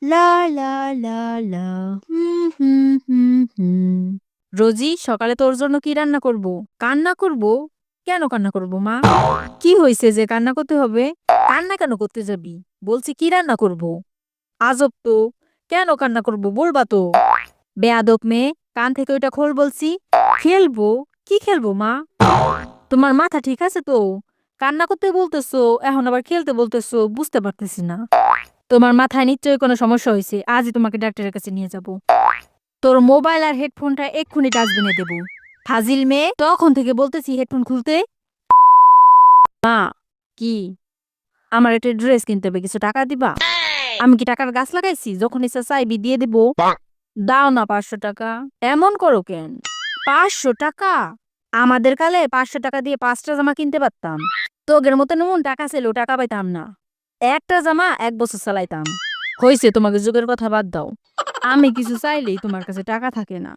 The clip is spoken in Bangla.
লা লা লা লা হুম হুম হুম হুম। রোজি, সকালে তোর জন্য কি রান্না করব? কান্না করব? কেন কান্না করব মা? কি হয়েছে যে কান্না করতে হবে? কান্না কেন করতে যাবি? বলছি কি রান্না করব? আজব তো। কেন কান্না করব বলবা তো? বেয়াদব মেয়ে, কান থেকে ওইটা খোল বলছি। খেলবো? কি খেলবো মা? তোমার মাথা ঠিক আছে তো? কান্না করতে বলতেছো, এখন আবার খেলতে বলতেছো, বুঝতে পারতেছি না। তোমার মাথায় নিশ্চয়ই কোনো সমস্যা হয়েছে, আজই তোমাকে ডাক্তারের কাছে নিয়ে যাব। তোর মোবাইল আর হেডফোনটা এক্ষুনি ডাস্টবিনে দেব। ফাজিল মেয়ে, তখন থেকে বলতেছি হেডফোন খুলতে। মা, কি? আমার একটা ড্রেস কিনতে হবে, কিছু টাকা দিবা? আমি কি টাকার গাছ লাগাইছি? যখন ইচ্ছা চাইবি দিয়ে দেবো। দাও না 500 টাকা। এমন করো কেন? 500 টাকা? আমাদের কালে 500 টাকা দিয়ে 5টা জামা কিনতে পারতাম। তোগের মতন এমন টাকা ছিল, টাকা পাইতাম না। একটা জামা 1 বছর চালাইতাম। হয়েছে, তোমাকে যুগের কথা বাদ দাও। আমি কিছু চাইলেই তোমার কাছে টাকা থাকে না।